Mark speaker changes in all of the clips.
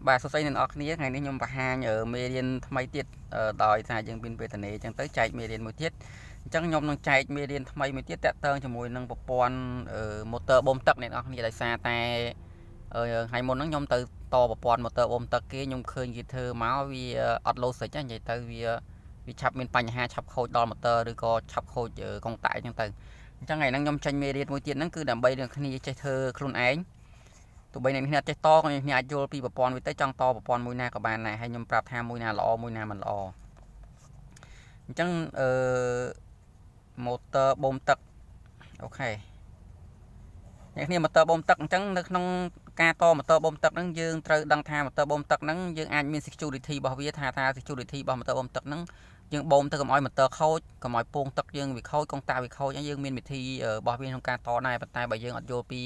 Speaker 1: បាទសួស្តីអ្នកនរគ្នាថ្ងៃនេះខ្ញុំបង្ហាញមេរៀនថ្មីទៀតដោយសារយើងមានវេទនាអញ្ចឹងទៅចែកមេរៀនមួយទៀតអញ្ចឹងខ្ញុំនឹងចែកមេរៀនថ្មីមួយទៀតតាក់ទងជាមួយនឹងប្រព័ន្ធម៉ូទ័របូមទឹកអ្នកនរគ្នាដោយសារតែថ្ងៃមុនហ្នឹងខ្ញុំទៅតប្រព័ន្ធម៉ូទ័របូមទឹកគេខ្ញុំឃើញគេធ្វើមកវាអត់ logic និយាយទៅវាឆាប់មានបញ្ហាឆាប់ខូចដល់ម៉ូទ័រឬក៏ឆាប់ខូចកុងតាក់អញ្ចឹងទៅអញ្ចឹងថ្ងៃហ្នឹងខ្ញុំចេញមេរៀនមួយទៀតហ្នឹងគឺដើម្បីអ្នកគ្នាចេះធ្វើខ្លួនឯងទោះបីអ្នកគ្នាចេះតក៏អ្នកគ្នាអាចយល់ពីប្រព័ន្ធវាទៅចង់តប្រព័ន្ធមួយណាក៏បានដែរហើយខ្ញុំប្រាប់ថាមួយណាល្អមួយណាមិនល្អអញ្ចឹងម៉ូទ័របូមទឹកអូខេអ្នកគ្នាម៉ូទ័របូមទឹកអញ្ចឹងនៅក្នុងការតម៉ូទ័របូមទឹកហ្នឹងយើងត្រូវដឹងថាម៉ូទ័របូមទឹកហ្នឹងយើងអាចមាន security របស់វាថា security របស់ម៉ូទ័របូមទឹកហ្នឹងយើងបូមទៅកុំឲ្យម៉ូទ័រខូចកុំឲ្យពងទឹកយើងវាខូចកុងតាក់វាខូចហើយយើងមានវិធីរបស់វាក្នុងការតដែរប៉ុន្តែបើយើងអត់យល់ពី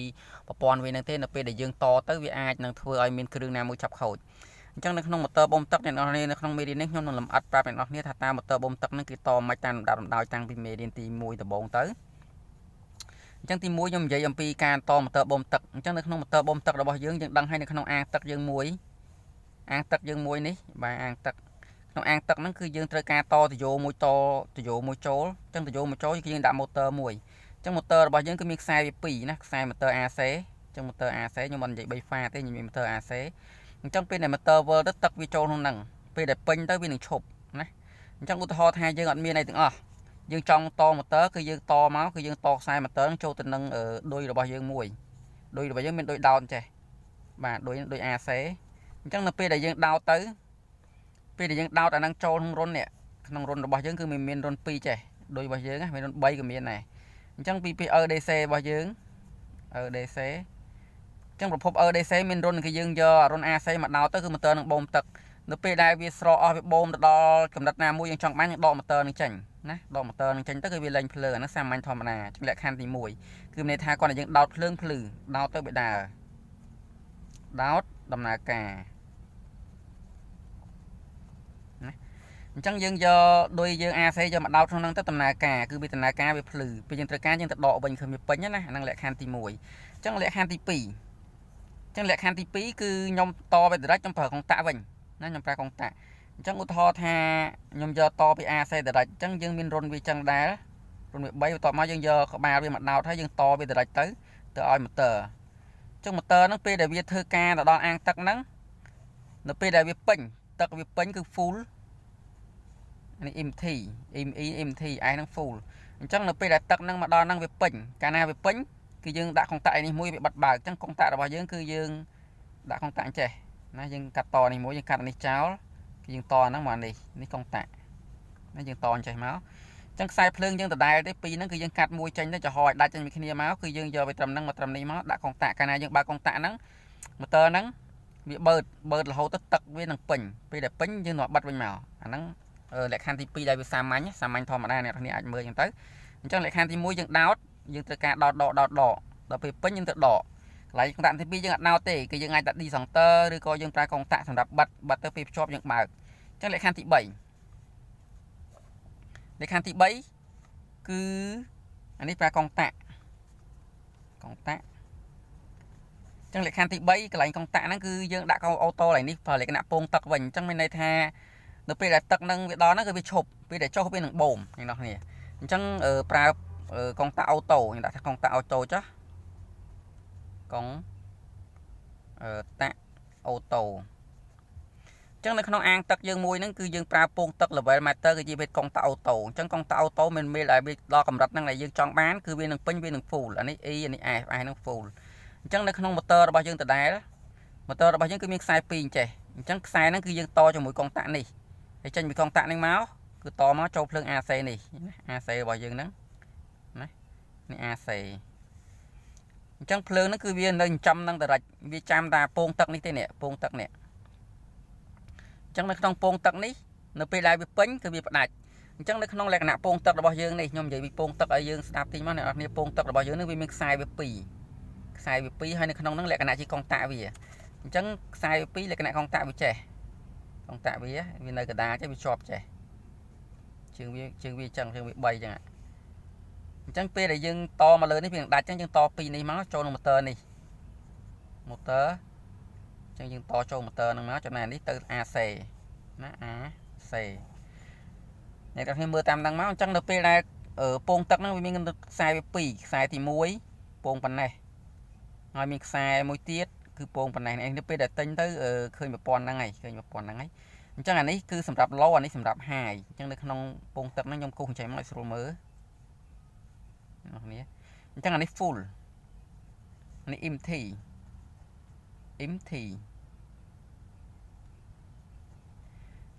Speaker 1: ប្រព័ន្ធវាហ្នឹងទេនៅពេលដែលយើងតទៅវាអាចនឹងធ្វើឲ្យមានគ្រឿងណាមួយចាប់ខូចអញ្ចឹងនៅក្នុងម៉ូទ័របូមទឹកអ្នកនរគ្នានៅក្នុងមេរៀននេះខ្ញុំនឹងលម្អិតប្រាប់អ្នកនរគ្នាថាតើម៉ូទ័របូមទឹកហ្នឹងគេតមិនតាមលំដាប់លំដោយតាំងពីមេរៀនទី1ដំបូងទៅអញ្ចឹងទី1ខ្ញុំនិយាយអំពីការតម៉ូទ័របូមទឹកអញ្ចឹងនៅក្នុងម៉ូទ័របូមទឹករបស់យើងដឹងហើយនៅក្នុងអាងទឹកយើងមួយនេះបាទអាងទឹកក្នុងអាងទឹកហ្នឹងគឺយើងត្រូវការតទយោមួយចូលអញ្ចឹងទយោមួយចូលគឺយើងដាក់ម៉ូទ័រមួយអញ្ចឹងម៉ូទ័ររបស់យើងគឺមានខ្សែវា2ណាខ្សែម៉ូទ័រ AC អញ្ចឹងម៉ូទ័រ AC ខ្ញុំមិននិយាយ3ហ្វាទេខ្ញុំមានម៉ូទ័រ AC អញ្ចឹងពេលដែលម៉ូទ័រវិលទៅទឹកវាចូលក្នុងហ្នឹងពេលដែលពេញទៅវានឹងឈប់ណាអញ្ចឹងឧទាហរណ៍ថាយើងអត់មានអីទាំងអស់យើងចង់តម៉ូទ័រគឺយើងតមកគឺយើងតខ្សែម៉ូទ័រនឹងចូលទៅនឹងឌុយរបស់យើងមួយឌុយរបស់យើងមានឌុយដោតចេះបាទឌុយ AC អញ្ចឹងនៅពេលដែលយើងដោតទៅពេលដែលយើងដោតអាហ្នឹងចូលក្នុងរុននេះក្នុងរុនរបស់យើងគឺមានរុន2ចេះឌុយរបស់យើងមានរុន3ក៏មានដែរអញ្ចឹងពី EDC របស់យើង EDC អញ្ចឹងប្រភព EDC មានរុនគឺយើងយករុន AC មកដោតទៅគឺម៉ូទ័រនឹងបូមទឹកនៅពេលដែលវាស្រកអស់វាបូមទៅដល់កម្រិតណាមួយយើងចង់បានយើងដកម៉ូទ័រនឹងចេញណាដកម៉ូទ័រនឹងចេញទៅគឺវាលែងភ្លើងអាហ្នឹងសាមញ្ញធម្មតាជាលក្ខខណ្ឌទី1គឺមានន័យថាគាត់តែយើងដោតភ្លើងភ្លឺដោតទៅវាដើរដោតដំណើរការណាអញ្ចឹងយើងយកដោយយើង AC យកមកដោតក្នុងហ្នឹងទៅដំណើរការគឺវាដំណើរការវាភ្លឺពេលយើងត្រូវការយើងទៅដកវិញឃើញវាពេញណាអាហ្នឹងលក្ខខណ្ឌទី1អញ្ចឹងលក្ខខណ្ឌទី2គឺខ្ញុំតទៅដិរេចខ្ញុំប្រើកុងតាក់វិញណាខ្ញុំប្រើកុងតាក់អញ្ចឹងឧទាហរណ៍ថាខ្ញុំយកតពី AC ដិរេចអញ្ចឹងយើងមានរុនវាចឹងដែររុនវា3បន្ទាប់មកយើងយកក្បាលវាមកដោតហើយយើងតវាដិរេចទៅឲ្យម៉ូទ័រអញ្ចឹងម៉ូទ័រហ្នឹងពេលដែលវាធ្វើការទៅដល់អាងទឹកហ្នឹងនៅពេលដែលវាពេញទឹកវាពេញគឺ full នេះ empty ឯហ្នឹង full អញ្ចឹងនៅពេលដែលទឹកហ្នឹងមកដល់ហ្នឹងវាពេញកាលណាវាពេញគឺយើងដាក់កុងតាក់នេះមួយវាបិទបើកអញ្ចឹងកុងតាក់របស់យើងគឺយើងដាក់កុងតាក់ចេះណាយើងកាត់តនេះមួយយើងកាត់នេះចោលគឺយើងតហ្នឹងមកនេះកុងតាក់ណាយើងតចេះមកអញ្ចឹងខ្សែភ្លើងយើងដដែលទេពីរហ្នឹងគឺយើងកាត់មួយចេញទៅចំហឲ្យដាច់ចេញពីគ្នាមកគឺយើងយកវាត្រឹមហ្នឹងមកត្រឹមនេះមកដាក់កុងតាក់កាលណាយើងបើកកុងតាក់ហ្នឹងម៉ូទ័រហ្នឹងវាបើករហូតទៅទឹកវានឹងពេញពេលដែលពេញយើងនឹងបិទវិញមកអាហ្នឹងលក្ខខណ្ឌទី2ដែលវាសាមញ្ញធម្មតាអ្នកនរអាចមើលអញ្ចឹងទៅអញ្ចឹងលក្ខខណ្ឌទី1យើងដោតយើងត្រូវការដោតដល់ពេលពេញយើងទៅដកកន្លែងកុងតាក់ទី2យើងអត់ដោតទេគឺយើងអាចដាក់ D-Center ឬក៏យើងប្រើកុងតាក់សម្រាប់បិទទៅពេលភ្ជាប់យើងបើកអញ្ចឹងលក្ខខណ្ឌទី3គឺអានេះប្រើកុងតាក់អញ្ចឹងលក្ខខណ្ឌទី3កន្លែងកុងតាក់ហ្នឹងគឺយើងដាក់កៅអូតូកន្លែងនេះប្រើលក្ខណៈពងទឹកវិញអញ្ចឹងមានន័យថានៅពេលដែលទឹកហ្នឹងវាដល់ហ្នឹងគឺវាឈប់ពេលដែលចុះវានឹងបូមអ្នកនរគ្នាអញ្ចឹងប្រើកុងតាក់អូតូខ្ញុំដាក់ថាកុងតាក់អូតូចុះកុងតាក់អូតូអញ្ចឹងនៅក្នុងអាងទឹកយើងមួយហ្នឹងគឺយើងប្រើពងទឹក level meter គឺជាវាកុងតាក់អូតូអញ្ចឹងកុងតាក់អូតូមានដែលវាដល់កម្រិតហ្នឹងដែលយើងចង់បានគឺវានឹងពេញវានឹង full អានេះ E អានេះ F ហ្នឹង full អញ្ចឹងនៅក្នុងម៉ូទ័ររបស់យើងដដែលម៉ូទ័ររបស់យើងគឺមានខ្សែ2ចេះអញ្ចឹងខ្សែហ្នឹងគឺយើងតជាមួយកុងតាក់នេះហើយចេញពីកុងតាក់នេះមកគឺតមកចូលភ្លើង AC នេះណា AC របស់យើងហ្នឹងណានេះ AC អញ្ចឹងភ្លើងហ្នឹងគឺវានៅចំនឹងដរិចវាចាំតាពងទឹកនេះទេនេះពងទឹកនេះអញ្ចឹងនៅក្នុងពងទឹកនេះនៅពេលដែលវាពេញគឺវាផ្ដាច់អញ្ចឹងនៅក្នុងលក្ខណៈពងទឹករបស់យើងនេះខ្ញុំនិយាយពីពងទឹកឲ្យយើងស្ដាប់តិចមកអ្នកនរគ្នាពងទឹករបស់យើងនេះវាមានខ្សែវា2ហើយនៅក្នុងហ្នឹងលក្ខណៈជាកុងតាក់វាអញ្ចឹងខ្សែវា2លក្ខណៈកុងតាក់វាចេះកុងតាក់វានៅកណ្ដាលចេះវាជាប់ចេះជើងវាអញ្ចឹងវា3អញ្ចឹងអញ្ចឹងពេលដែលយើងតមកលើនេះវានឹងដាច់អញ្ចឹងយើងតពីនេះមកចូលក្នុងម៉ូទ័រនេះអញ្ចឹង ចឹងយើងតចូល motor ហ្នឹងមកចំណែកនេះទៅ AC ណា AC អ្នកទាំងគ្នាមើលតាមហ្នឹងមកអញ្ចឹងនៅពេលដែលពងទឹកហ្នឹងវាមានខ្សែវា2ខ្សែទី1ពងប៉ុណ្ណេះហើយមានខ្សែមួយទៀតគឺពងប៉ុណ្ណេះនេះពេលដែលទិញទៅឃើញ1000ហ្នឹងហើយឃើញ1000ហ្នឹងហើយអញ្ចឹងអានេះគឺសម្រាប់ low អានេះសម្រាប់ high អញ្ចឹងនៅក្នុងពងទឹកហ្នឹងខ្ញុំគូសចេញមកឲ្យស្រួលមើលអ្នកគ្នាអញ្ចឹងអានេះ full នេះ empty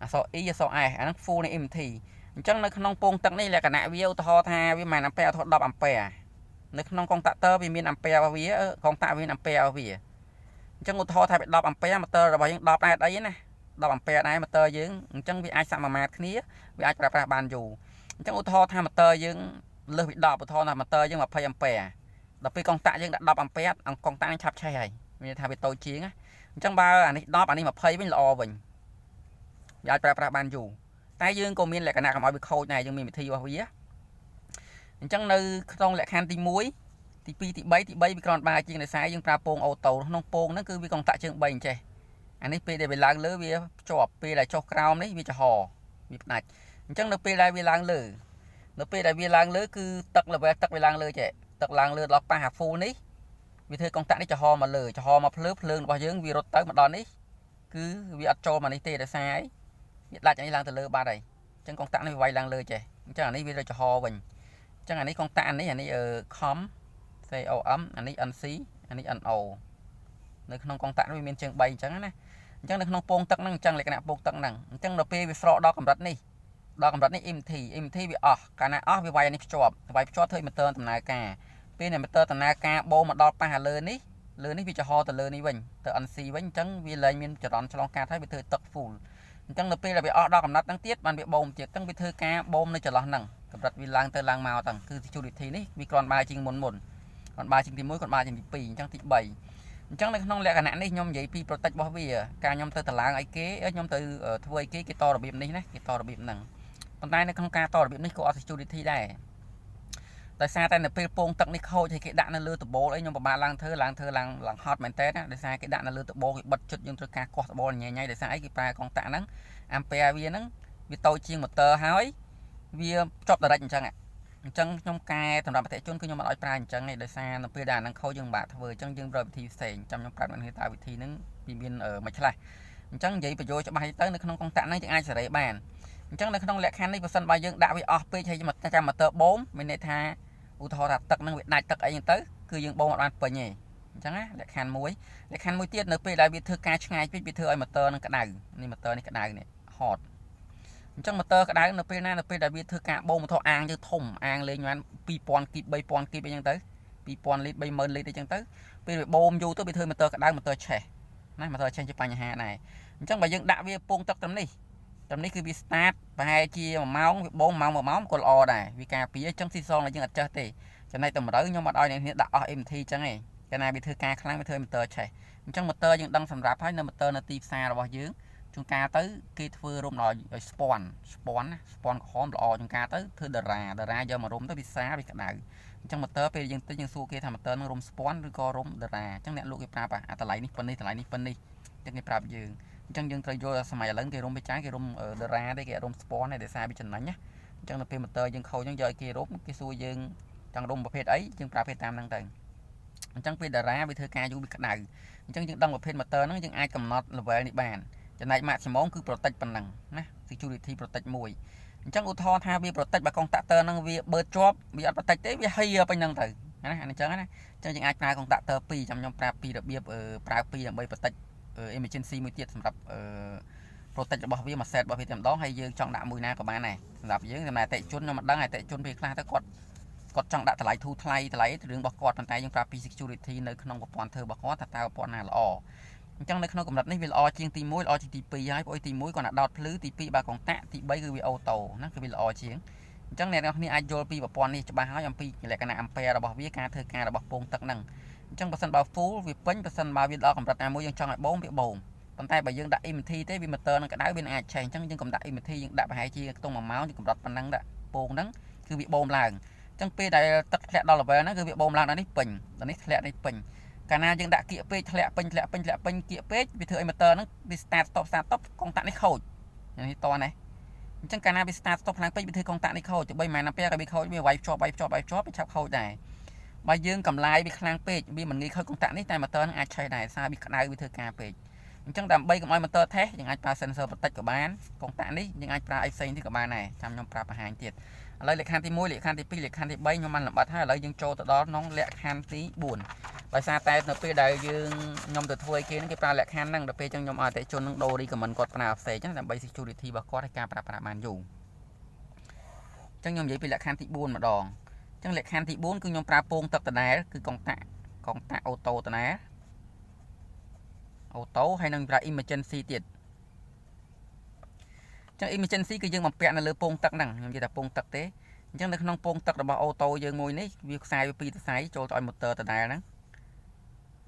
Speaker 1: អក្សរ E អក្សរ S អាហ្នឹង full នេះ empty អញ្ចឹងនៅក្នុងពងទឹកនេះលក្ខណៈវាឧទាហរណ៍ថាវាមិនអាំពែឧទាហរណ៍10អាំពែនៅក្នុងកុងតាក់ទ័រវាមានអាំពែរបស់វាកុងតាក់វាមានអាំពែរបស់វាអញ្ចឹងឧទាហរណ៍ថាវា10អាំពែម៉ូទ័ររបស់យើង10ដែរអីណា10អាំពែដែរម៉ូទ័រយើងអញ្ចឹងវាអាចសមាមាត្រគ្នាវាអាចប្រើប្រាស់បានយូរអញ្ចឹងឧទាហរណ៍ថាម៉ូទ័រយើងលើសពី10ឧទាហរណ៍ថាម៉ូទ័រយើង20អាំពែដល់ពេលកុងតាក់យើងដាក់10អាំពែកុងតាក់នឹងឆាប់ឆេះហើយមានន័យថាវាតូចជាងអញ្ចឹងបើអានេះ10អានេះ20វិញល្អវិញវាអាចប្រើប្រាស់បានយូរតែយើងក៏មានលក្ខណៈកុំឲ្យវាខូចដែរយើងមានវិធីរបស់វាអញ្ចឹងនៅក្នុងលក្ខខណ្ឌទី1ទី2ទី3វាគ្រាន់បើជាងដោយសារយើងប្រើពងអូតូក្នុងពងហ្នឹងគឺវាកុងតាក់ជើង3អញ្ចេះអានេះពេលដែលវាឡើងលើវាភ្ជាប់ពេលដែលចុះក្រោមនេះវាចំហវាផ្ដាច់អញ្ចឹងនៅពេលដែលវាឡើងលើគឺទឹក level ទឹកវាឡើងលើចេះទឹកឡើងលើដល់ប៉ះអាហ្វូនេះវាធ្វើកុងតាក់នេះចំហមកលើចំហមកភ្លើងរបស់យើងវារត់ទៅមកដល់នេះគឺវាអត់ចូលមកនេះទេដោយសារអីវាដាច់អានេះឡើងទៅលើបាត់ហើយអញ្ចឹងកុងតាក់នេះវាវាយឡើងលើចេះអញ្ចឹងអានេះវាទៅចំហវិញអញ្ចឹងអានេះកុងតាក់អានេះCOM COM អានេះ NC អានេះ NO នៅក្នុងកុងតាក់វាមានជើង3អញ្ចឹងណាអញ្ចឹងនៅក្នុងពងទឹកហ្នឹងអញ្ចឹងលក្ខណៈពងទឹកហ្នឹងអញ្ចឹងដល់ពេលវាស្រកដល់កម្រិតនេះ empty វាអស់កាលណាអស់វាវាយអានេះភ្ជាប់ធ្វើម៉ូទ័រដំណើរការពេលដែលម៉ូទ័រដំណើរការបូមមកដល់ប៉ះលើនេះវាចំហទៅលើនេះវិញទៅ NC វិញអញ្ចឹងវាលែងមានចរន្តឆ្លងកាត់ហើយវាធ្វើទឹក full អញ្ចឹងនៅពេលដែលវាអស់ដល់កំណត់ហ្នឹងទៀតបានវាបូមទៀតអញ្ចឹងវាធ្វើការបូមនៅចន្លោះហ្នឹងកម្រិតវាឡើងទៅឡើងមកហ្នឹងគឺជួរវិធីនេះវាគ្រាន់បើជាងមុនគ្រាន់បើជាងទី1គ្រាន់បើជាងទី2អញ្ចឹងទី3អញ្ចឹងនៅក្នុងលក្ខណៈនេះខ្ញុំនិយាយពី protect របស់វាការខ្ញុំទៅតឡើងអីគេខ្ញុំទៅធ្វើអីគេតរបៀបនេះណាគេតរបៀបហ្នឹងប៉ុន្តែនៅក្នុងការតរបៀបនេះក៏អត់ security ដែរដោយសារតែនៅពេលពងទឹកនេះខូចហើយគេដាក់នៅលើដបូលអីខ្ញុំពិបាកឡើងហត់មែនតើណាដោយសារគេដាក់នៅលើដបូលគេបិទជិតយើងត្រូវការកោះដបូលញ៉ៃដោយសារអីគេប្រើកុងតាក់ហ្នឹងអាំពែវាហ្នឹងវាតូចជាងម៉ូទ័រហើយវាចប់ direct អញ្ចឹងខ្ញុំកែសម្រាប់ប្រតិជនគឺខ្ញុំមិនឲ្យប្រើអញ្ចឹងទេដោយសារនៅពេលដែលអាហ្នឹងខូចយើងមិនបាក់ធ្វើអញ្ចឹងយើងប្រើវិធីផ្សេងចាំខ្ញុំប្រាប់អ្នកតើវិធីហ្នឹងវាមានមួយខ្លះអញ្ចឹងនិយាយបញ្យល់ច្បាស់ទៅនៅក្នុងកុងតាក់ហ្នឹងយើងអាចសេរីបានអញ្ចឹងនៅក្នុងលក្ខខណ្ឌនេះបើសិនបើយើងដាក់វាអស់ពេកហើយចាំម៉ូទ័របូមមានន័យថាឧទាហរណ៍ថាទឹកហ្នឹងវាដាច់ទឹកអីហ្នឹងទៅគឺយើងបូមអត់បានពេញទេអញ្ចឹងណាលក្ខខណ្ឌមួយទៀតនៅពេលដែលវាធ្វើការឆ្ងាយពេកវាធ្វើឲ្យម៉ូទ័រហ្នឹងក្តៅនេះម៉ូទ័រនេះក្តៅនេះ hot អញ្ចឹងម៉ូទ័រក្តៅនៅពេលដែលវាធ្វើការបូមម៉ូទ័រអាងយើងធំអាងលេងបាន2000គីប3000គីបអីចឹងទៅ2000លីត្រ30000លីត្រអីចឹងទៅពេលវាបូមយូរទៅវាធ្វើម៉ូទ័រក្តៅម៉ូទ័រឆេះណាម៉ូទ័រឆេះជាបញ្ហាដែរអញ្ចឹងបើយើងដាក់វាពងទឹកត្រឹមនេះគឺវា start ប្រហែលជា1ម៉ោងវាបូម1ម៉ោងក៏ល្អដែរវាការពារអញ្ចឹងស៊ីសងយើងអត់ចេះទេចំណែកតម្រូវខ្ញុំអត់ឲ្យអ្នកនេះដាក់អស់ MT អញ្ចឹងឯងកាលណាវាធ្វើការខ្លាំងវាធ្វើម៉ូទ័រឆេះអញ្ចឹងម៉ូទ័រយើងដឹងសម្រាប់ហើយនៅម៉ូទ័រនៅទីផ្សាររបស់យើងជួនកាលទៅគេធ្វើរុំដល់ឲ្យស្ពាន់ក្រហមល្អជួនកាលទៅធ្វើតារាយកមករុំទៅវាសាវាក្តៅអញ្ចឹងម៉ូទ័រពេលយើងទិញយើងសួរគេថាម៉ូទ័រនឹងរុំស្ពាន់ឬក៏រុំតារាអញ្ចឹងអ្នកលក់គេប្រាប់អាតម្លៃនេះប៉ុណ្នេះតម្លៃនេះប៉ុណ្នេះអញ្ចឹងគេប្រាប់យើងអញ្ចឹងយើងត្រូវយល់សម័យឥឡូវគេរុំទៅចាយគេរុំតារាទេគេរុំស្ពាន់ទេដោយសារវាចំណេញណាអញ្ចឹងនៅពេលម៉ូទ័រយើងខូចហ្នឹងយកឲ្យគេរុំគេសួរយើងចង់រុំប្រភេទអីយើងប្រាប់គេតាមហ្នឹងទៅអញ្ចឹងពេលតារាវាធ្វើការយូរវាក្តៅអញ្ចឹងយើងដឹងប្រភេទម៉ូទ័រហ្នឹងយើងអាចកំណត់ level នេះបានចំណែក maximum គឺ protect ប៉ុណ្ណឹងណា security protect មួយអញ្ចឹងឧទាហរណ៍ថាវា protect បើកុងតាក់ទ័រហ្នឹងវាបើកជាប់វាអត់ protect ទេវាហីពេញហ្នឹងទៅណាអញ្ចឹងណាអញ្ចឹងយើងអាចប្រើកុងតាក់ទ័រ2ចាំខ្ញុំប្រាប់ពីរបៀបប្រើ2ដើម្បី protect emergency មួយទៀតសម្រាប់protect របស់វាមួយ set របស់វាតែម្ដងហើយយើងចង់ដាក់មួយណាក៏បានដែរសម្រាប់យើងតែអតិជនខ្ញុំមិនដឹងអតិជនពេលខ្លះទៅគាត់ចង់ដាក់តម្លៃធូរថ្លៃរឿងរបស់គាត់ប៉ុន្តែយើងប្រាប់ពី security នៅក្នុងប្រព័ន្ធធ្វើរបស់គាត់ថាតើប្រព័ន្ធណាល្អអញ្ចឹងនៅក្នុងកម្រិតនេះវាល្អជាងទី1ល្អជាងទី2ហើយព្រោះទី1គាត់ដាក់ដោតភ្លឺទី2បើកុងតាក់ទី3គឺវាអូតូណាគឺវាល្អជាងអញ្ចឹងអ្នកនរគ្នាអាចយល់ពីប្រព័ន្ធនេះច្បាស់ហើយអំពីលក្ខណៈអាំពែរបស់វាការធ្វើការរបស់ពងទឹកហ្នឹងអញ្ចឹងបើសិនបើ full វាពេញបើសិនបើវាដល់កម្រិតណាមួយយើងចង់ឲ្យបូមវាបូមប៉ុន្តែបើយើងដាក់ EMT ទេវាម៉ូទ័រនឹងក្តៅវានឹងអាចឆេះអញ្ចឹងយើងកុំដាក់ EMT យើងដាក់ប្រហែលជាខ្ទង់1ម៉ោងយើងកម្រិតប៉ុណ្ណឹងដាក់ពងហ្នឹងគឺវាបូមឡើងអញ្ចឹងពេលដែលទឹកធ្លាក់ដល់ level ហ្នឹងគឺវាបូមឡើងដល់នេះពេញដល់នេះធ្លាក់នេះពេញអ កាលណាយើងដាក់គៀកពេកធ្លាក់ពេញគៀកពេកវាធ្វើឲ្យ motor ហ្នឹងវា start stop កុងតាក់នេះខូចនេះតនេះអញ្ចឹងកាលណាវា start stop ខ្លាំងពេកវាធ្វើកុងតាក់នេះខូចទៅបីម៉ែនអាំពែក៏វាខូចវាវាយភ្ជាប់វាឆាប់ខូចដែរបើយើងកម្លាយវាខ្លាំងពេកវាមិនងាយខូចកុងតាក់នេះតែ motor ហ្នឹងអាចឆេះដែរសារវាក្តៅវាធ្វើការពេកអញ្ចឹងដើម្បីកុំឲ្យ motor ថេះយើងអាចប្រើ sensor បន្តិចក៏បានកុងតាក់នេះយើងអាចប្រើអីផ្សេងទៀតក៏បានដែរចាំខ្ញុំប្រាប់បង្ហាញទៀតឥឡូវលក្ខខណ្ឌទី1លក្ខខណ្ឌទី2លក្ខខណ្ឌទី3ខ្ញុំបានលម្អិតហើយឥឡូវយើងចូលទៅដល់ក្នុងលក្ខខណ្ឌទី4ដោយសារតែនៅពេលដែលយើងខ្ញុំទៅធ្វើឲ្យគេហ្នឹងគេប្រើលក្ខខណ្ឌហ្នឹងដល់ពេលអញ្ចឹងខ្ញុំឲ្យអតិថិជនហ្នឹងដូរ recommend គាត់ប្រើផ្សេងអញ្ចឹងដើម្បី security របស់គាត់ឲ្យការប្រើប្រាស់បានយូរអញ្ចឹងខ្ញុំនិយាយពីលក្ខខណ្ឌទី4ម្ដងអញ្ចឹងលក្ខខណ្ឌទី4គឺខ្ញុំប្រើពងទឹកដដែលគឺកុងតាក់អូតូដដែលអូតូហើយនឹងប្រើ emergency ទៀតអញ្ចឹង emergency គឺយើងបំពាក់នៅលើពងទឹកហ្នឹងខ្ញុំនិយាយថាពងទឹកទេអញ្ចឹងនៅក្នុងពងទឹករបស់អូតូយើងមួយនេះវាខ្សែវា2សរសៃចូលទៅឲ្យ motor ដដែលហ្នឹង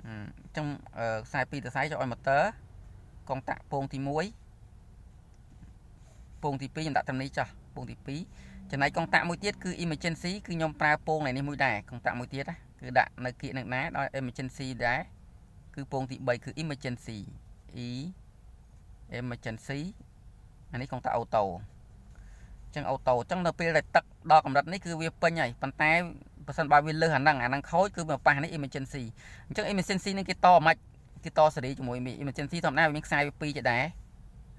Speaker 1: អញ្ចឹងខ្សែ2សរសៃចូលឲ្យ motor កុងតាក់ពងទី1ពងទី2ខ្ញុំដាក់ត្រឹមនេះចុះពងទី2ចំណែកកុងតាក់មួយទៀតគឺ emergency គឺខ្ញុំប្រើពងនេះមួយដែរកុងតាក់មួយទៀតណាគឺដាក់នៅគៀកនឹងដែរដល់ emergency ដែរគឺពងទី3គឺ emergency emergency អានេះកុងតាក់អូតូអញ្ចឹងអូតូអញ្ចឹងនៅពេលដែលទឹកដល់កម្រិតនេះគឺវាពេញហើយប៉ុន្តែបើសិនបើវាលើសអាហ្នឹងខូចគឺវាប៉ះនេះ emergency អញ្ចឹង emergency នឹងគេតមិនគេតសេរីជាមួយ emergency ធម្មតាវាមានខ្សែវា2ចេះដែរ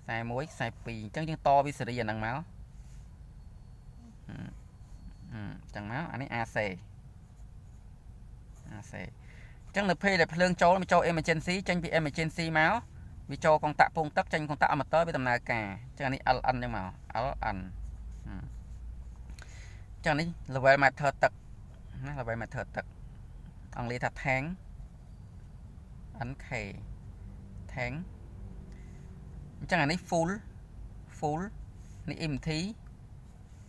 Speaker 1: ខ្សែ1ខ្សែ2អញ្ចឹងយើងតវាសេរីអាហ្នឹងមកអញ្ចឹងមកអានេះ AC អញ្ចឹងនៅពេលដែលភ្លើងចូល emergency ចេញពី emergency មកវាចូលកុងតាក់ពងទឹកចេញកុងតាក់ motor វាដំណើរការអញ្ចឹងនេះ LN អញ្ចឹងមក LN អញ្ចឹងនេះ level meter ទឹកណា level meter ទឹកអង់គ្លេសថា tank NK tank អញ្ចឹងអានេះ full នេះ empty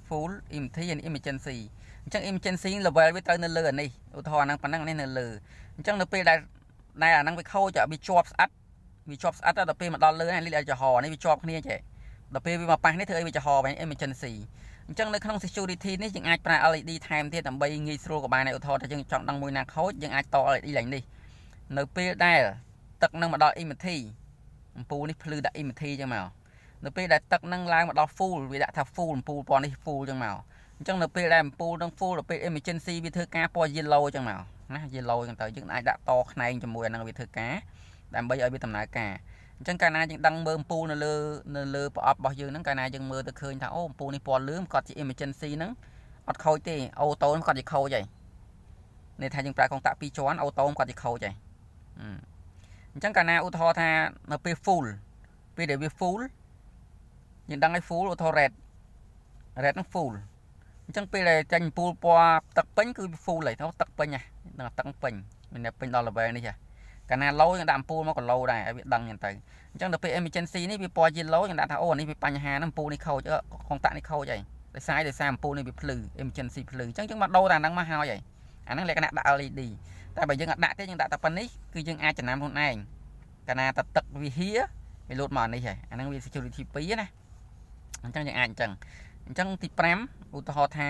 Speaker 1: full empty អានេះ emergency អញ្ចឹង emergency level វាត្រូវនៅលើអានេះឧទាហរណ៍ហ្នឹងប៉ុណ្ណឹងនេះនៅលើអញ្ចឹងនៅពេលដែលអាហ្នឹងវាខូចវាជាប់ស្អិតដល់ពេលមកដល់លើនេះលីចំហនេះវាជាប់គ្នាចេះដល់ពេលវាមកប៉ះនេះធ្វើឲ្យវាចំហវិញ emergency អញ្ចឹងនៅក្នុង security នេះយើងអាចប្រើ LED ថែមទៀតដើម្បីងាយស្រួលក៏បានដែរឧទាហរណ៍ថាយើងចង់ដឹងមួយណាខូចយើងអាចត LED ឡើងនេះនៅពេលដែលទឹកនឹងមកដល់ empty អំពូលនេះភ្លឺដាក់ empty ចឹងមកនៅពេលដែលទឹកនឹងឡើងមកដល់ full វាដាក់ថា full អំពូលពណ៌នេះ full ចឹងមកអញ្ចឹងនៅពេលដែលអំពូលនឹង full ដល់ពេល emergency វាធ្វើការពណ៌ yellow ចឹងមកណា yellow ចឹងទៅយើងអាចដាក់តខ្នែងជាមួយអានឹងវាធ្វើការដើម្បីឲ្យវាដំណើរការអញ្ចឹងកាលណាយើងដឹងមើលអំពូលនៅលើប្រអប់របស់យើងហ្នឹងកាលណាយើងមើលទៅឃើញថាអូអំពូលនេះពណ៌លឿងគាត់ជា emergency ហ្នឹងអត់ខូចទេអូតូគាត់ជាខូចហើយនេះថាយើងប្រើកុងតាក់2ជាន់អូតូគាត់ជាខូចហើយអញ្ចឹងកាលណាឧទាហរណ៍ថានៅពេល full ពេលដែលវា full យើងដឹងឲ្យ full ឧទាហរណ៍ red ហ្នឹង full អញ្ចឹងពេលដែលចាញ់អំពូលពណ៌ទឹកពេញគឺវា full ហើយទឹកពេញហ្នឹងទឹកពេញមានតែពេញដល់ level នេះចាកាលណា low យើងដាក់អំពូលមកក៏ low ដែរឲ្យវាដឹងចឹងទៅអញ្ចឹងដល់ពេល emergency នេះវាពណ៌ yellow យើងដាក់ថាអូនេះវាបញ្ហាហ្នឹងអំពូលនេះខូចកុងតាក់នេះខូចហើយដោយសារអំពូលនេះវាភ្លឺ emergency ភ្លឺអញ្ចឹងយើងមកដូរតែហ្នឹងមកហើយអាហ្នឹងលក្ខណៈដាក់ LED តែបើយើងអត់ដាក់ទេយើងដាក់តែប៉ុណ្នេះគឺយើងអាចចំណាំខ្លួនឯងកាលណាតែទឹកវាហៀវាលោតមកនេះហើយអាហ្នឹងវា security 2ណាអញ្ចឹងយើងអាចអញ្ចឹងទី5ឧទាហរណ៍ថា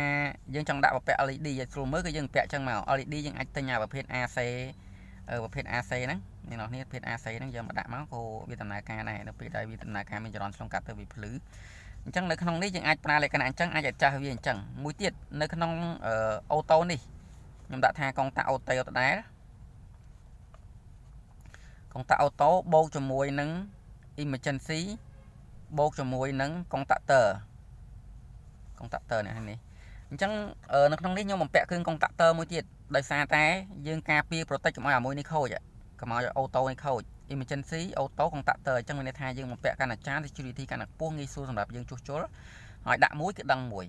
Speaker 1: យើងចង់ដាក់ប្រភេទ LED ឲ្យស្រួលមើលគឺយើងពាក់អញ្ចឹងមក LED យើងអាចទិញអាប្រភេទ AC ប្រភេទ AC ហ្នឹងអ្នកនរគ្នាប្រភេទ AC ហ្នឹងយើងមកដាក់មកក៏វាដំណើរការដែរនៅពេលដែលវាដំណើរការមានចរន្តឆ្លងកាត់ទៅវាភ្លឺអញ្ចឹងនៅក្នុងនេះយើងអាចប្រើលក្ខណៈអញ្ចឹងអាចចាស់វាអញ្ចឹងមួយទៀតនៅក្នុងអូតូនេះខ្ញុំដាក់ថាកុងតាក់អូតូដដែលកុងតាក់អូតូបូកជាមួយនឹង emergency បូកជាមួយនឹងកុងតាក់ទ័រនេះអញ្ចឹងនៅក្នុងនេះខ្ញុំបំពាក់គ្រឿងកុងតាក់ទ័រមួយទៀតដោយសារតែយើងការពារ protect កុំឲ្យអាមួយនេះខូចកុំឲ្យអូតូនេះខូច emergency អូតូកុងតាក់ទ័រអញ្ចឹងមានន័យថាយើងបំពាក់កាន់តែចាន security កាន់តែខ្ពស់ងាយស្រួលសម្រាប់យើងជួសជុលហើយដាក់មួយគឺដឹងមួយ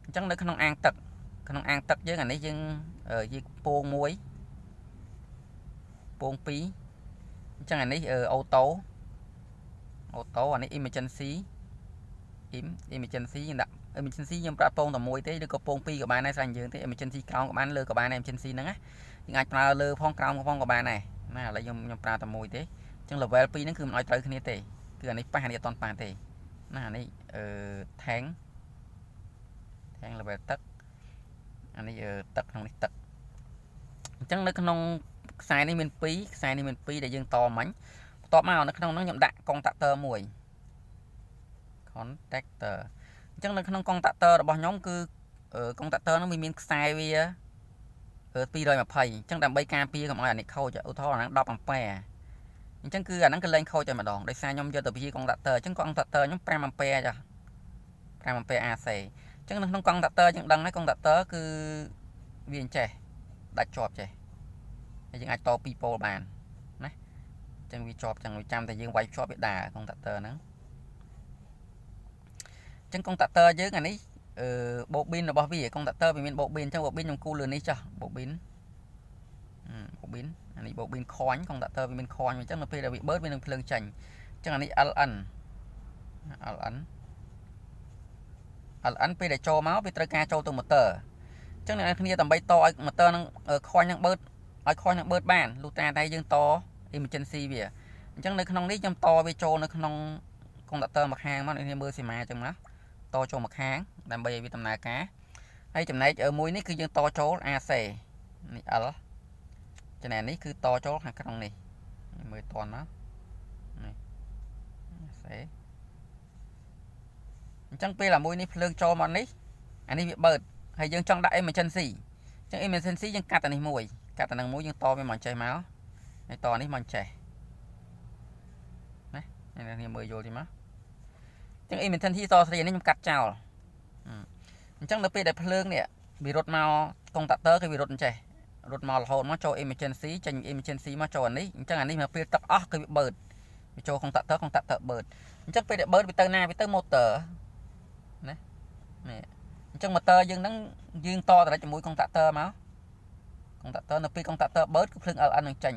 Speaker 1: អញ្ចឹងនៅក្នុងអាងទឹកយើងអានេះយើងពង1ពង2អញ្ចឹងអានេះអូតូអានេះ emergency យើងដាក់ emergency ខ្ញុំប្រើពងតែមួយទេឬក៏ពង2ក៏បានដែរស្រាញ់យើងទេ emergency ក្រោមក៏បានលើក៏បាន emergency ហ្នឹងណាយើងអាចប្រើលើផងក្រោមផងក៏បានដែរណាឥឡូវខ្ញុំប្រើតែមួយទេអញ្ចឹង level 2ហ្នឹងគឺមិនឲ្យត្រូវគ្នាទេគឺអានេះប៉ះអានេះអត់តន់ប៉ះទេណាអានេះtank level ទឹកអានេះទឹកក្នុងនេះទឹកអញ្ចឹងនៅក្នុង ខ្សែនេះមាន2ខ្សែនេះមាន2ដែលយើងតមិញបន្ទាប់មកនៅក្នុងហ្នឹងខ្ញុំដាក់ contactor មួយ contactor អញ្ចឹងនៅក្នុង contactor របស់ខ្ញុំគឺ contactor ហ្នឹងវាមានខ្សែវា220 អញ្ចឹងដើម្បីការពារកុំឲ្យអានេះខូចឧទាហរណ៍អាហ្នឹង10 ampere អញ្ចឹងគឺអាហ្នឹងគឺលែងខូចតែម្ដងដោយសារខ្ញុំយកទៅព្យា contactor អញ្ចឹង contactor ខ្ញុំ5 ampere ចា5 ampere AC អញ្ចឹងនៅក្នុង contactor យើងដឹងហើយ contactor គឺវាអញ្ចេះដាច់ជាប់ចេះហើយយើងអាចត2ប៉ូលបានណាអញ្ចឹងវាជាប់ចឹងវាចាំតែយើងវាយភ្ជាប់វាដើរ contactor ហ្នឹងអញ្ចឹង contactor យើងអានេះbobin របស់វា contactor វាមាន bobin អញ្ចឹង bobin ខ្ញុំគូសលើនេះចុះ bobin អានេះ bobin ខាញ់ contactor វាមានខាញ់អញ្ចឹងនៅពេលដែលវាបឺតវានឹងភ្លើងចេញអញ្ចឹងអានេះ LN ពេលដែលចូលមកវាត្រូវការចូលទៅ motor អញ្ចឹងអ្នកគ្នាដើម្បីតឲ្យ motor នឹងខាញ់នឹងបឺតឲ្យខាញ់នឹងបឺតបានលុះត្រាតែយើងត emergency វាអញ្ចឹងនៅក្នុងនេះខ្ញុំតវាចូលនៅក្នុង contactor ម្ខាងមកអ្នកគ្នាមើលសីមាអញ្ចឹងមកតចូលម្ខាងដើម្បីឲ្យវាដំណើរការហើយចំណែកមួយនេះគឺយើងតចូល AC នេះ L ចំណែកនេះគឺតចូលខាងក្នុងនេះមើលតន់មកនេះ AC អញ្ចឹងពេលអាមួយនេះភ្លើងចូលមកនេះអានេះវាបឺតហើយយើងចង់ដាក់ emergency អញ្ចឹង emergency យើងកាត់អានេះមួយកាត់អានឹងមួយយើងតវាមកចេះមកហើយតនេះមកចេះណាអ្នកនាងមើលយល់ទេមកអញ្ចឹង emergency តស្រីនេះខ្ញុំកាត់ចោលអញ្ចឹងនៅពេលដែលភ្លើងនេះវារត់មក contactor គឺវារត់អញ្ចេះរត់មករហូតមកចូល emergency ចេញ emergency មកចូលអានេះអញ្ចឹងអានេះមកពេលទឹកអស់គឺវាបឺតវាចូល contactor បឺតអញ្ចឹងពេលដែលបឺតវាទៅណាវាទៅ motor ណានេះអញ្ចឹង motor យើងហ្នឹងយើងតទៅជាមួយ contactor មក contactor នៅពេល contactor បឺតគឺភ្លើង LN នឹងចេញ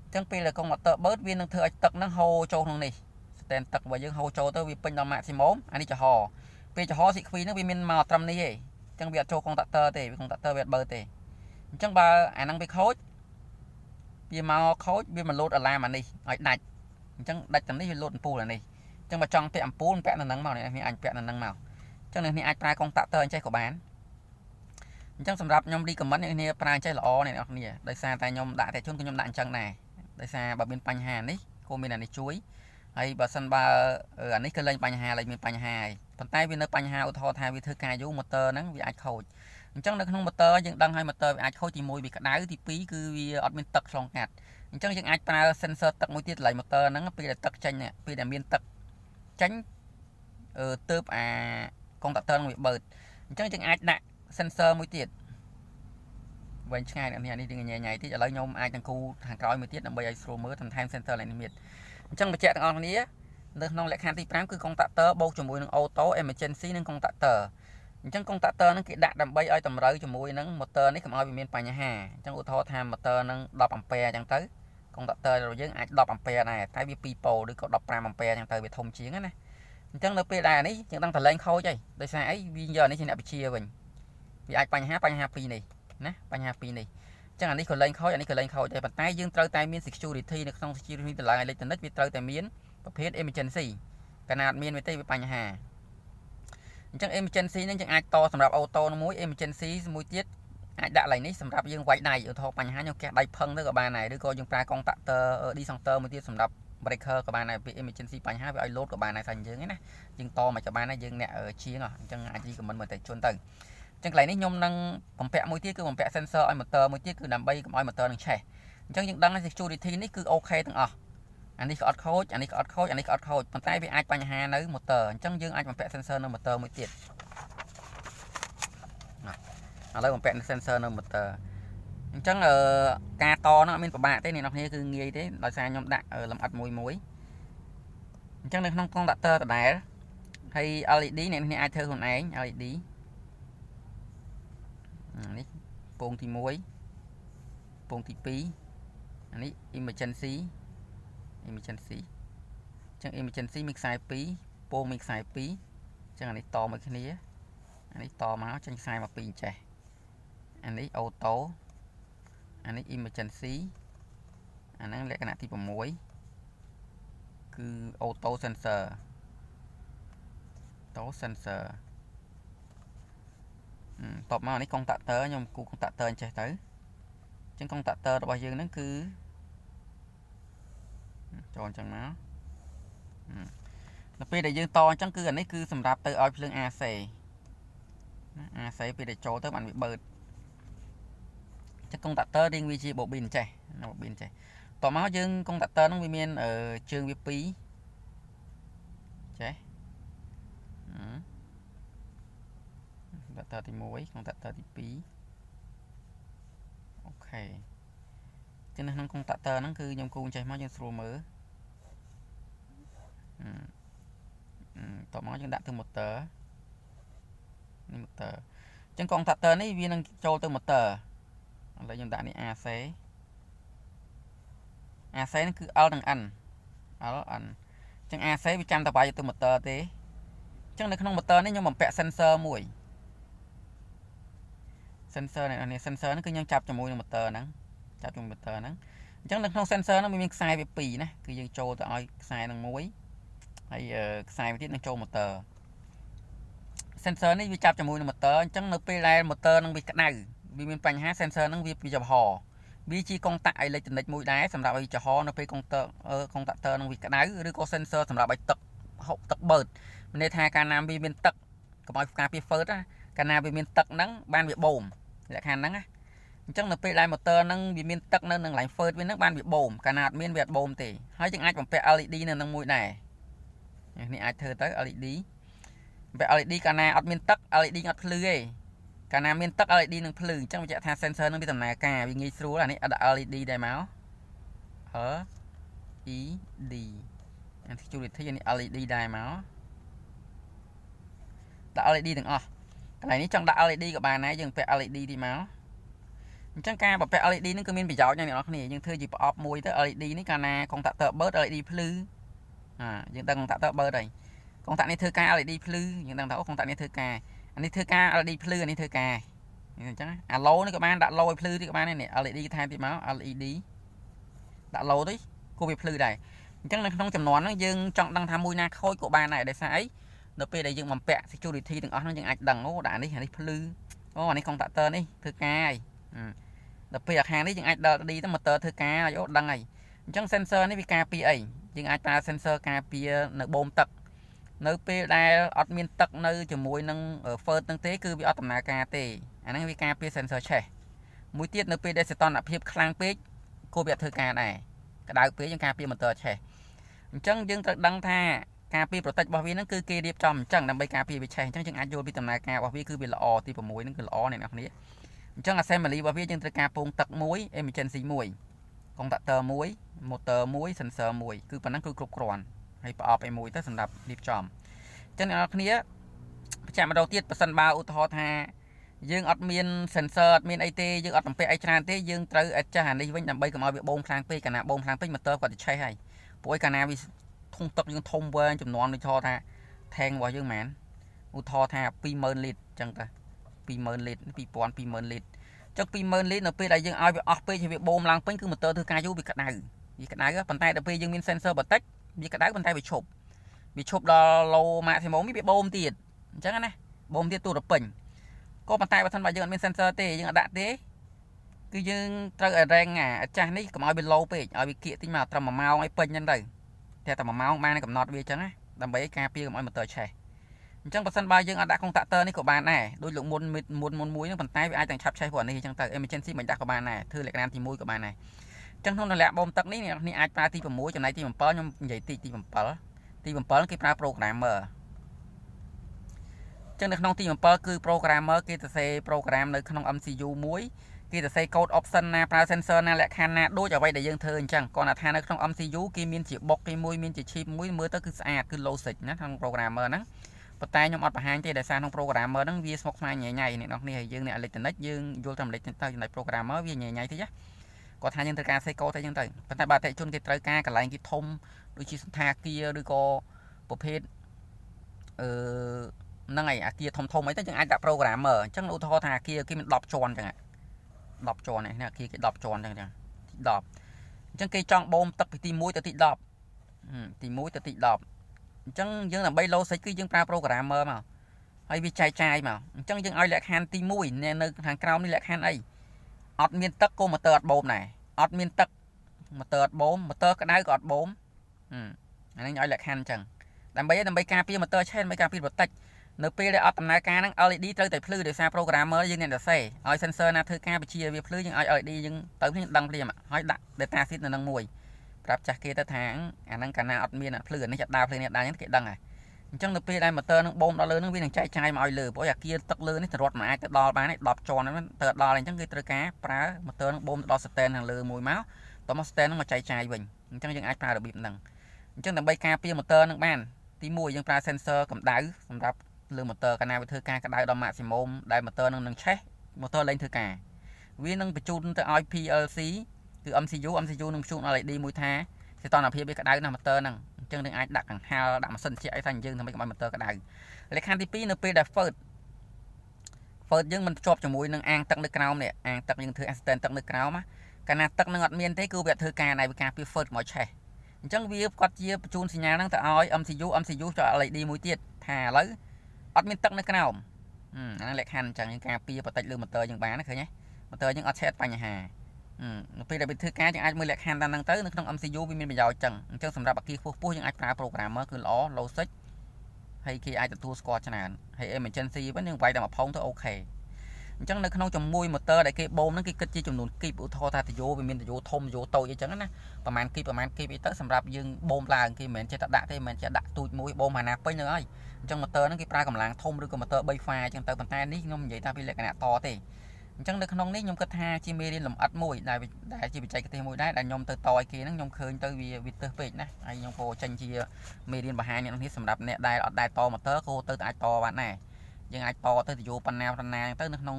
Speaker 1: អញ្ចឹងពេលដែល contactor បឺតវានឹងធ្វើឲ្យទឹកហ្នឹងហូរចូលក្នុងនេះ stand ទឹករបស់យើងហូរចូលទៅវាពេញដល់ maximum អានេះចំហពេលចំហ CQ ហ្នឹងវាមានមកត្រឹមនេះទេអញ្ចឹងវាអត់ចូល contactor ទេ contactor វាអត់បឺតទេអញ្ចឹងបើអាហ្នឹងវាខូចវាមកខូចវាមកលោត alarm អានេះឲ្យដាច់អញ្ចឹងដាច់តាមនេះវាលោតអំពូលអានេះអញ្ចឹងបើចង់ពាក់អំពូលពាក់នៅហ្នឹងមកនេះអញពាក់នៅហ្នឹងមកអញ្ចឹងនេះអាចប្រើ contactor អញ្ចេះក៏បានអញ្ចឹងសម្រាប់ខ្ញុំ recommend អ្នកនេះប្រើអញ្ចេះល្អអ្នកនរគ្នាដោយសារតែខ្ញុំដាក់តែជូនខ្ញុំដាក់អញ្ចឹងដែរដោយសារបើមានបញ្ហានេះគួរមានអានេះជួយហើយបើសិនបើអានេះគឺលែងបញ្ហាលែងមានបញ្ហាហើយប៉ុន្តែវានៅបញ្ហាឧទាហរណ៍ថាវាធ្វើការយូរ motor ហ្នឹងវាអាចខូចអញ្ចឹងនៅក្នុង motor យើងដឹងហើយ motor វាអាចខូចទី1វាក្តៅទី2គឺវាអត់មានទឹកឆ្លងកាត់អញ្ចឹងយើងអាចប្រើ sensor ទឹកមួយទៀតកន្លែង motor ហ្នឹងពេលដែលទឹកចេញពេលដែលមានទឹកចេញទើបអា contactor នឹងវាបឺតអញ្ចឹងយើងអាចដាក់ sensor មួយទៀតវែងឆ្ងាយនេះនេះញ៉ៃតិចឥឡូវខ្ញុំអាចនឹងគូខាងក្រោយមួយទៀតដើម្បីឲ្យស្រួលមើលបន្ថែម sensor ឡើងនេះទៀតអញ្ចឹងបញ្ជាក់ទាំងអស់គ្នានៅក្នុងលក្ខខណ្ឌទី5គឺ contactor បូកជាមួយនឹង auto emergency និង contactor អញ្ចឹង contactor ហ្នឹងគេដាក់ដើម្បីឲ្យតម្រូវជាមួយនឹង motor នេះកុំឲ្យវាមានបញ្ហាអញ្ចឹងឧទាហរណ៍ថា motor ហ្នឹង10 ampere អញ្ចឹងទៅ contactor របស់យើងអាច10 ampere ដែរតែវា2ប៉ូឬក៏15 ampere អញ្ចឹងទៅវាធំជាងណាអញ្ចឹងនៅពេលដែលនេះយើងដឹងតលែងខូចហើយដោយសារអីវាយកនេះជាអ្នកវិជាវិញវាអាចបញ្ហាពីរនេះណាបញ្ហាពីរនេះអញ្ចឹងអានេះក៏លែងខូចអានេះក៏លែងខូចដែរប៉ុន្តែយើងត្រូវតែមាន security នៅក្នុង security តម្លើងអេឡិចត្រូនិកវាត្រូវតែមានប្រភេទ emergency កាលណាអត់មានវាទេវាបញ្ហាអញ្ចឹង emergency ហ្នឹងយើងអាចតសម្រាប់ auto មួយ emergency មួយទៀតអាចដាក់ឡើងនេះសម្រាប់យើងវាយដៃឧទាហរណ៍បញ្ហាខ្ញុំកះដៃផឹងទៅក៏បានដែរឬក៏យើងប្រើ contactor disjunctor មួយទៀតសម្រាប់ breaker ក៏បានដែរពេល emergency បញ្ហាវាឲ្យ load ក៏បានដែរថាយើងណាយើងតមកក៏បានដែរយើងអ្នកជាងអញ្ចឹងអាច recommend មើលតែជន់ទៅអញ្ចឹងកន្លែងនេះខ្ញុំនឹងបំពាក់មួយទៀតគឺបំពាក់ sensor ឲ្យ motor មួយទៀតគឺដើម្បីកុំឲ្យ motor នឹងឆេះអញ្ចឹងយើងដឹងថា security នេះគឺ okay ទាំងអស់អានេះក៏អត់ខូចអានេះក៏អត់ខូចអានេះក៏អត់ខូចប៉ុន្តែវាអាចបញ្ហានៅ motor អញ្ចឹងយើងអាចបំពាក់ sensor នៅ motor មួយទៀតឥឡូវបំពាក់ sensor នៅ motor អញ្ចឹងការតនោះអត់មានពិបាកទេអ្នកនរគ្នាគឺងាយទេដោយសារខ្ញុំដាក់លម្អិតមួយអញ្ចឹងនៅក្នុង contactor ដដែលហើយ LED អ្នកនរគ្នាអាចធ្វើខ្លួនឯង LED នេះពងទី1ពងទី2អានេះ emergency អញ្ចឹង emergency មានខ្សែ2ពងមានខ្សែ2អញ្ចឹងអានេះតមួយគ្នាអានេះតមកចេញខ្សែមក2អញ្ចេះអានេះ auto អានេះ emergency អាហ្នឹងលក្ខណៈទី6គឺ auto sensor តបមកនេះ contactor ខ្ញុំគូ contactor អញ្ចេះទៅ ចឹងកុងតាក់ទ័ររបស់យើងហ្នឹងគឺចូលអញ្ចឹងមកដល់ពេលដែលយើងតអញ្ចឹងគឺអានេះគឺសម្រាប់ទៅឲ្យភ្លើង AC ណា AC ពេលដែលចូលទៅបានវាបើកចឹងកុងតាក់ទ័ររៀងវាជាបប៊ីនចេះណាបប៊ីនចេះតមកយើងកុងតាក់ទ័រហ្នឹងវាមានជើងវា2ចេះតាក់ទ័រទី1កុងតាក់ទ័រទី2អូខេចឹងនៅក្នុងកុងតាក់ទ័រហ្នឹងគឺខ្ញុំគូចេះមកយើងស្រួលមើលតមកយើងដាក់ទៅ motor នេះ motor ចឹងកុងតាក់ទ័រនេះវានឹងចូលទៅ motor ឥឡូវខ្ញុំដាក់នេះ AC ហ្នឹងគឺ L និង N L N ចឹង AC វាចាំតែបាយទៅ motor ទេចឹងនៅក្នុង motor នេះខ្ញុំបំពាក់ sensor មួយ sensor នេះ sensor ហ្នឹងគឺខ្ញុំចាប់ជាមួយនឹង motor ហ្នឹងចាប់ជាមួយ motor ហ្នឹងអញ្ចឹងនៅក្នុង sensor ហ្នឹងមានខ្សែវា2ណាគឺយើងចូលទៅឲ្យខ្សែនឹងមួយហើយខ្សែមួយទៀតនឹងចូល motor sensor នេះវាចាប់ជាមួយនឹង motor អញ្ចឹងនៅពេលដែល motor នឹងវាក្តៅវាមានបញ្ហា sensor នឹងវាចំហវាជាកុងតាក់អេឡិចត្រូនិកមួយដែរសម្រាប់ឲ្យចំហនៅពេលកុងតាក់ទ័រនឹងវាក្តៅឬក៏ sensor សម្រាប់ឲ្យទឹកហុកទឹកបឺតមានន័យថាកាលណាវាមានទឹកកុំឲ្យការពារហ្វឺតណាកាលណាវាមានទឹកហ្នឹងបានវាបូមលក្ខខណ្ឌហ្នឹងណាអញ្ចឹងនៅពេលដែល motor ហ្នឹងវាមានទឹកនៅនឹងកន្លែងហ្វឺតវាហ្នឹងបានវាបូមកាលណាអត់មានវាអត់បូមទេហើយយើងអាចបំពាក់ LED នៅនឹងមួយដែរនេះអាចធ្វើទៅ LED បំពាក់ LED កាលណាអត់មានទឹក LED អត់ភ្លឺទេកាលណាមានទឹក LED នឹងភ្លឺអញ្ចឹងបញ្ជាក់ថា sensor នឹងវាដំណើរការវាងាយស្រួលអានេះដាក់ LED ដែរមក LED អានេះ security អានេះ LED ដែរមកដាក់ LED ទាំងអស់កន្លែងនេះចង់ដាក់ LED ក៏បានដែរយើងពាក់ LED ទីមកអញ្ចឹងការបំពាក់ LED នឹងគឺមានប្រយោជន៍ណាស់អ្នកនរគ្នាយើងធ្វើជាប្រអប់មួយទៅ LED នេះកាលណាកុងតាក់ទ័របឺត LED ភ្លឺយើងដឹងកុងតាក់ទ័របឺតហើយកុងតាក់នេះធ្វើការ LED ភ្លឺយើងដឹងថាអូកុងតាក់នេះធ្វើការអានេះធ្វើការ LED ភ្លឺអានេះធ្វើការអញ្ចឹងអា low នេះក៏បានដាក់ low ឲ្យភ្លឺទៀតក៏បានដែរនេះ LED ថែមទៀតមក LED ដាក់ low ទៅគួរវាភ្លឺដែរអញ្ចឹងនៅក្នុងចំនួនហ្នឹងយើងចង់ដឹងថាមួយណាខូចក៏បានដែរដោយសារអីនៅពេលដែលយើងបំពាក់ security ទាំងអស់ហ្នឹងយើងអាចដឹងអូដាក់អានេះភ្លឺអូអានេះកុងតាក់ទ័រនេះធ្វើការហើយដល់ពេលអាខាងនេះយើងអាចដល់ LED ទៅ motor ធ្វើការហើយអូដឹងហើយអញ្ចឹង sensor នេះវាការពារអីយើងអាចប្រើ sensor ការពារនៅបូមទឹកនៅពេលដែលអត់មានទឹកនៅជាមួយនឹង first ហ្នឹងទេគឺវាអត់ដំណើរការទេអាហ្នឹងវាការពារ sensor ឆេះមួយទៀតនៅពេលដែលសីតុណ្ហភាពខ្លាំងពេកក៏វាអត់ធ្វើការដែរក្តៅពេកយើងការពារ motor ឆេះអញ្ចឹងយើងត្រូវដឹងថាការពារ protect របស់វាហ្នឹងគឺគេរៀបចំអញ្ចឹងដើម្បីការពារវាឆេះអញ្ចឹងយើងអាចយល់ពីដំណើរការរបស់វាគឺវាល្អទី6ហ្នឹងគឺល្អអ្នកនរគ្នាអញ្ចឹង assembly របស់វាយើងត្រូវការពងទឹកមួយ emergency មួយកុងតាក់ទ័រមួយ motor មួយ sensor មួយគឺប៉ុណ្ណឹងគឺគ្រប់គ្រាន់ហើយប្រអប់ឯមួយទៅសម្រាប់រៀបចំអញ្ចឹងអ្នកនរគ្នាបញ្ជាក់ម្ដងទៀតប៉ះសិនបើឧទាហរណ៍ថាយើងអត់មាន sensor អត់មានអីទេយើងអត់បំពាក់អីច្រើនទេយើងត្រូវadjustអានេះវិញដើម្បីកុំឲ្យវាបូមខ្លាំងពេកកាលណាបូមខ្លាំងពេក motor គាត់ទៅឆេះហើយព្រោះឯកាលណាវាធុងទឹកយើងធំវែងចំនួនដូចថា tank របស់យើងមែនឧទាហរណ៍ថា 20000 លីត្រអញ្ចឹងតា 20000 លីត្រ 2000 លីត្រចុះ 20000 លីត្រនៅពេលដែលយើងឲ្យវាអស់ពេកហើយវាបូមឡើងពេញគឺ motor ធ្វើការយូរវាក្តៅប៉ុន្តែដល់ពេលយើងមាន sensor បន្តិចវាក្តៅប៉ុន្តែវាឈប់ដល់ low maximum វាបូមទៀតអញ្ចឹងណាបូមទៀតទូទៅពេញក៏ប៉ុន្តែបើសិនបើយើងអត់មាន sensor ទេយើងអត់ដាក់ទេគឺយើងត្រូវឲ្យរែងអាចាស់នេះកុំឲ្យវា low ពេកឲ្យវាគៀកតិចមកត្រឹម1ម៉ោងឲ្យពេញហ្នឹងទៅតែតែ1ម៉ោងបានកំណត់វាអញ្ចឹងណាដើម្បីការពារកុំឲ្យ motor ឆេះអញ្ចឹងបើសិនបើយើងអត់ដាក់កុងតាក់ទ័រនេះក៏បានដែរដូចលោកមុនមួយហ្នឹងប៉ុន្តែវាអាចទាំងឆាប់ឆេះព្រោះនេះអញ្ចឹងទៅ emergency មិនដាក់ក៏បានដែរធ្វើលក្ខណៈទី1ក៏បានដែរអញ្ចឹងក្នុងតម្លាក់បូមទឹកនេះអ្នកនេះអាចប្រើទី6ចំណែកទី7ខ្ញុំនិយាយទី7គេប្រើ programmer អញ្ចឹងនៅក្នុងទី7គឺ programmer គេសរសេរ program នៅក្នុង MCU មួយគេសរសេរ code option ណាប្រើ sensor ណាលក្ខខណ្ឌណាដូចអ្វីដែលយើងធ្វើអញ្ចឹងគាត់ថានៅក្នុង MCU គេមានជា box គេមួយមានជា chip មួយមើលទៅគឺស្អាតគឺ logic ណាក្នុង programmer ហ្នឹងប៉ុន្តែខ្ញុំអត់បង្ហាញទេដោយសារក្នុង programmer ហ្នឹងវាស្មុគស្មាញញ៉ៃអ្នកនរគ្នាហើយយើងអ្នក electronic យើងយល់តែ electronic ទៅចំណែក programmer វាញ៉ៃតិចណាគាត់ថាយើងត្រូវការសេកូទៅអញ្ចឹងទៅប៉ុន្តែបើអតិថិជនគេត្រូវការកន្លែងគេធំដូចជាសន្តាគារឬក៏ប្រភេទហ្នឹងហើយអាគារធំអីទៅយើងអាចដាក់ programmer អញ្ចឹងឧទាហរណ៍ថាអាគារគេមាន10ជាន់អញ្ចឹង10ជាន់នេះអាគារគេ10ជាន់អញ្ចឹងទី10អញ្ចឹងគេចង់បូមទឹកពីទី1ទៅទី10ទី1ទៅទី10អញ្ចឹងយើងដើម្បី logic គឺយើងប្រើ programmer មកហើយវាចែកចាយមកអញ្ចឹងយើងឲ្យលក្ខខណ្ឌទី1នៅខាងក្រោមនេះលក្ខខណ្ឌអី อดมีนตักกูมาเตอร์โบมไหนอดมีนตักมาเตอร์โบมมาเตอร์ก็ได้ก็อดโบมอันนี้ย่อยแหลกหันจังแต่ใบการปีมาเตอร์เช่นใบการปีบตักเนื้อปีได้อดตำนานการนั่ง LED เตอร์แต่พลื้โดยซาโปรแกรมเมอร์ยังเนี่ยเดี๋ยวใส่เอาเซนเซอร์นะเธอการไปเชียร์วิพลื้ยังเอา LED ยังเติมยังดังเปลี่ยนอ่ะให้ดักเดต้าซิดนั่งมวยปรับจากเกตทางอันนั้นการนาอดมีนอ่ะพลื้นี่จะดาวพลื้เนี่ยดาวยังเกตดังไงจังเนื้อปีได้มาเตอร์นั่งโบมดอลเลยนั่งวิ่งใจใจมาเอาเลยเพราะอยากเกียร์ตักเลยนี่จะรถมาจะดอลไปนี่ดอบจอนนั้นเติร์ดดอลอะไรจังเกตตะการปลามาเตอร์นั่งโบมดอลสเตนทางเลยมวยเมาส์ต่อมาสเตนนั่งมาใจวิ่งจังยังไอ้ปลาระบีบนั่งจังแต่ใบการปีมาเตอร์นั่งบ้านที่มวยยังปลาเซนเซอร์กับดาวสำหรับเรื่องมอเตอร์กันนาไปเธอการกระไดดอมมาสิโมมได้มอเตอร์นั่งใช้มอเตอร์เล่นเธอการวิ่งนั่งไปจูนแต่ IPLC คือ MCU นั่งจูนอะไรดีมวยท้าที่ตอนนั้นพี่ไปกระไดนั่งมอเตอร์นั่งจังนึงไอ้ดักหาดักมาสนเชียไอ้ทันยังทำให้กับมอเตอร์กระไดเลยคันที่ปีนั่งปีได้เฟิร์ดยังมันชอบจมูกนั่งอ่างตักนึกกราวเนี่ยอ่างตักยังเธอแอสเตนตักนึกกราวมะการนาตักนั่งอัดเมียนที่คือแบบเธอการในการปีเฟิร์ดหมอใช่จังวิ่งกอดเจี๊ยบจูนสัญญาณนั่งแต่เอา MCU จะอะไรดีมวยเตี้ยถ่าเลยอดมีตักนึกกราวอันนั้นแหละคันจังยังการปีปฏิเรื่องมอเตอร์ยังบ้านะเคยไงมอเตอร์ยังอดเช็ดไปอย่างห่าปีได้เป็นเธอการจังไอ้มือแหลกคันดันนั่งเตอร์นึกต้อง MCU วิมินเป็นยาวจังสำหรับบักกี้ผู้ยังไอ้ปลาโปรแกรมเมอร์คือล้อโลซิกให้คีไอ้ตัวสกอร์ชนะให้emergency vẫnยังไปแต่มาพ้องเธอโอเคจังในขนมจมมวยมอเตอร์ได้เก็บบอมนั่นกิจจีจำนวนกีบอุทธรตาติโยเป็นมินติโยทมโยโตยจังนะประมาณกีอีเตอร์สำหรับยังบอมลางกีเหมือนจะดักได้เหมือนจะดักตุยมวยบอมหานาไปเนยจังมอเตอร์นั่นกีปลากำลังทมหรือกับมอเตอร์ใบไฟจังเตอร์ปันตานี่ยมใหญ่ตาพิเล็กขนาดต่อตีจังในขนมนี้ยมกระทาจีเมรินหลำอัดมวยได้จีไปใจกระเทียมวยได้แต่ยมเตอร์ต่อยกีนั่งยมเคยเตอร์วิเตอร์เป็ดนะไอยมโคจังจีเมรินบาฮาเนี่ยที่สำหรับเนี่ยได้ต่อมอเตอร์โคเตอร์ไอต่อวันไหนยังไอต่อเตอร์ติโยปันนาเตอร์นั่ง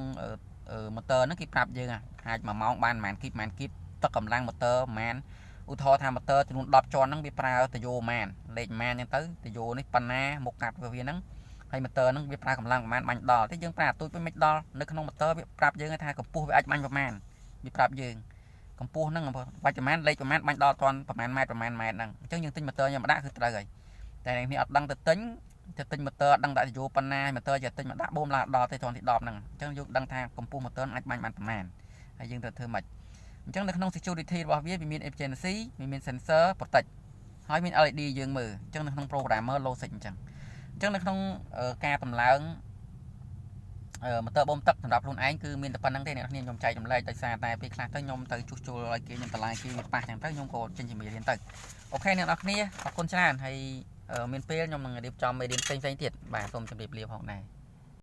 Speaker 1: มอเตอร์นั่นกีปรับยังหายมามองบ้านแมนกิปตะกำลังมอเตอร์แมนอุทธรทำมอเตอร์จำนวนดับจอนนั่งบีปลาตะโยแมนเล็กแมนยังตื้อตะโยนี่ปันนาหมกกัดเวียนั่งให้มอเตอร์นั่งบีปลากำลังแมนบันดอที่ยังปลาตุ้ยเป็นเม็ดดอนึกขนมมอเตอร์บีปรับยังไงทายกับปูไปอัดมันประมาณบีปรับยังกับปูนั่งปัจจุบันเล็กประมาณบันดอตอนประมาณแมนนั่งจังยังติ้งมอเตอร์ยังมาได้คือตะเลยแต่ในนี้อัดดังติ้งจะติ้งมอเตอร์ดังได้อยู่ปันนามอเตอร์จะติ้งมาด่าบอมลาดอที่ตอนที่ดอบนั่งจังยุดังทางกำปูมอเตอร์อัดมันประมาณให้ยังเธอหมัดจังในขนม security ว่าวิมี emergency มี sensor ปฏิให้มี LED ยืงมือจังในขนม programmer logic จังในขนมการตำล้างมอเตอร์บอมตักสำหรับรุ่นไอ้คือมีแต่ปันนั่งเท่เนี่ยยมใจยมไล่ใจซาแต่ไปคลาดตั้งยมเตยจุอะไรเกี่ยยมตะไลกี่ปากอย่างตั้งยมโกจริงจริงมีเรียนตึกโอเคเนี่ยนักนี้ขอบคุณชนะให้เมียนเปี้ยยมหนึ่งเดียบจอมไปเรียนเซ็งเตียดบ่ายต้มจำเรียบเรียบห้องใน